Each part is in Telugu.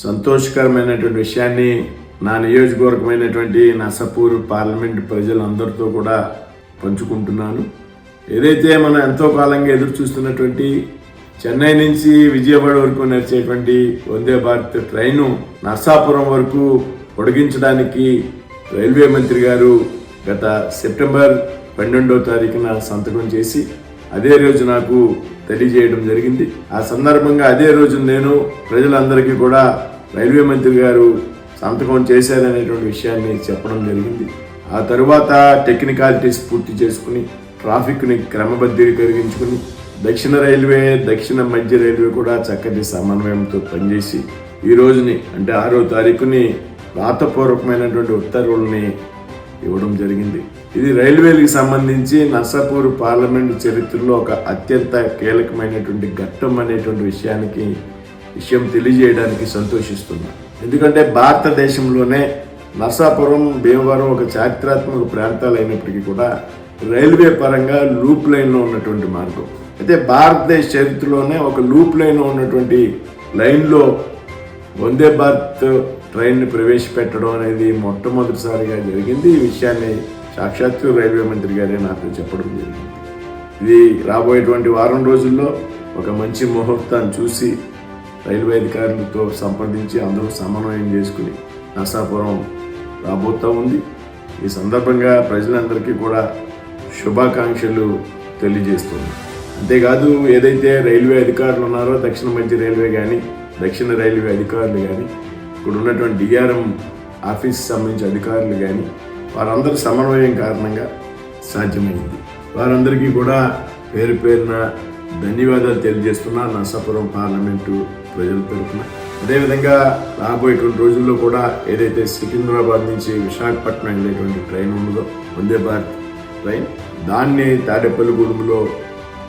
సంతోషకరమైనటువంటి విషయాన్ని నా నియోజకవర్గమైనటువంటి నర్సాపూర్ పార్లమెంట్ ప్రజలందరితో కూడా పంచుకుంటున్నాను. ఏదైతే మనం ఎంతో కాలంగా ఎదురు చూస్తున్నటువంటి చెన్నై నుంచి విజయవాడ వరకు నడిచేటువంటి వందే భారత్ ట్రైను నర్సాపురం వరకు పొడిగించడానికి రైల్వే మంత్రి గారు గత సెప్టెంబర్ 12వ తారీఖున సంతకం చేసి అదే రోజు నాకు తెలియజేయడం జరిగింది. ఆ సందర్భంగా అదే రోజు నేను ప్రజలందరికీ కూడా రైల్వే మంత్రి గారు సంతకం చేశారనేటువంటి విషయాన్ని చెప్పడం జరిగింది. ఆ తరువాత టెక్నికాలిటీస్ పూర్తి చేసుకుని ట్రాఫిక్ని క్రమబద్ధీకరించుకుని దక్షిణ రైల్వే దక్షిణ మధ్య రైల్వే కూడా చక్కటి సమన్వయంతో పనిచేసి ఈ రోజుని అంటే 6వ తారీఖుని రాతపూర్వకమైనటువంటి ఉత్తర్వుల్ని ఇవ్వడం జరిగింది. ఇది రైల్వేలకు సంబంధించి నర్సాపూర్ పార్లమెంటు చరిత్రలో ఒక అత్యంత కీలకమైనటువంటి ఘట్టం అనేటువంటి విషయం తెలియజేయడానికి సంతోషిస్తున్నాను. ఎందుకంటే భారతదేశంలోనే నర్సాపురం భీమవరం ఒక చారిత్రాత్మక ప్రాంతాలు అయినప్పటికీ కూడా రైల్వే పరంగా లూప్ లైన్లో ఉన్నటువంటి మార్గం. అయితే భారతదేశ చరిత్రలోనే ఒక లూప్ లైన్లో ఉన్నటువంటి లైన్లో వందే భారత్ ట్రైన్ని ప్రవేశపెట్టడం అనేది మొట్టమొదటిసారిగా జరిగింది. ఈ విషయాన్ని సాక్షాత్తు రైల్వే మంత్రి గారే నాకు చెప్పడం జరిగింది. ఇది రాబోయేటువంటి వారం రోజుల్లో ఒక మంచి ముహూర్తాన్ని చూసి రైల్వే అధికారులతో సంప్రదించి అందరూ సమన్వయం చేసుకుని నర్సాపురం రాబోతూ ఉంది. ఈ సందర్భంగా ప్రజలందరికీ కూడా శుభాకాంక్షలు తెలియజేస్తుంది. అంతేకాదు, ఏదైతే రైల్వే అధికారులు ఉన్నారో దక్షిణ మధ్య రైల్వే కానీ దక్షిణ రైల్వే అధికారులు కానీ ఇక్కడ ఉన్నటువంటి డిఆర్ఎం ఆఫీస్ సంబంధించి అధికారులు కానీ వారందరి సమన్వయం కారణంగా సాధ్యమైంది. వారందరికీ కూడా పేరు పేరున ధన్యవాదాలు తెలియజేస్తున్నా నర్సాపురం పార్లమెంటు ప్రజల తరఫున. అదేవిధంగా రాబోయేటువంటి రోజుల్లో కూడా ఏదైతే సికింద్రాబాద్ నుంచి విశాఖపట్నం వెళ్ళేటువంటి ట్రైన్ ఉన్నదో వందే భారత్ ట్రైన్, దాన్ని తాడేపల్లిగూడెంలో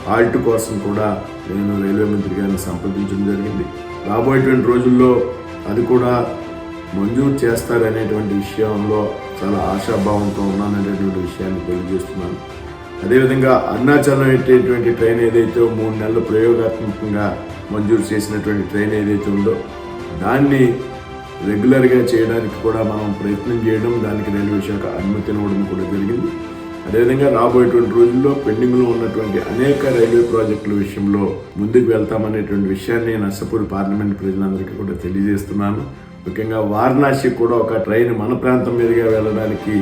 హాల్ట్ కోసం కూడా నేను రైల్వే మంత్రి గారిని సంప్రదించడం జరిగింది. రాబోయేటువంటి రోజుల్లో అది కూడా మంజూరు చేస్తారనేటువంటి విషయంలో చాలా ఆశాభావంతో ఉన్నాననేటువంటి విషయాన్ని తెలియజేస్తున్నాను. అదేవిధంగా అరుణాచలం ఎట్టేటువంటి ట్రైన్ ఏదైతే 3 నెలలు ప్రయోగాత్మకంగా మంజూరు చేసినటువంటి ట్రైన్ ఏదైతే ఉందో దాన్ని రెగ్యులర్గా చేయడానికి కూడా మనం ప్రయత్నం చేయడం, దానికి రైల్వే శాఖ అనుమతినివ్వడం కూడా జరిగింది. అదేవిధంగా రాబోయేటువంటి రోజుల్లో పెండింగ్లో ఉన్నటువంటి అనేక రైల్వే ప్రాజెక్టుల విషయంలో ముందుకు వెళ్తామనేటువంటి విషయాన్ని నర్సాపూర్ పార్లమెంట్ ప్రజలందరికీ కూడా తెలియజేస్తున్నాను. ముఖ్యంగా వారణాసి కూడా ఒక ట్రైన్ మన ప్రాంతం మీదుగా వెళ్ళడానికి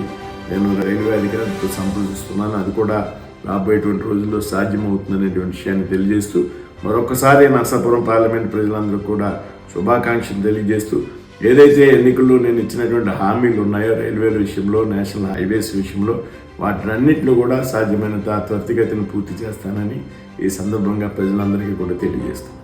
నేను రైల్వే అధికారులతో సంప్రదిస్తున్నాను. అది కూడా రాబోయేటువంటి రోజుల్లో సాధ్యమవుతుందనేటువంటి విషయాన్ని తెలియజేస్తూ మరొకసారి నర్సాపురం పార్లమెంట్ ప్రజలందరూ కూడా శుభాకాంక్షలు తెలియజేస్తూ ఏదైతే ఎన్నికల్లో నేను ఇచ్చినటువంటి హామీలు ఉన్నాయో రైల్వేల విషయంలో నేషనల్ హైవేస్ విషయంలో వాటినన్నింటిలో కూడా సాధ్యమైనంత త్వరితగతిని పూర్తి చేస్తానని ఈ సందర్భంగా ప్రజలందరికీ కూడా తెలియజేస్తాను.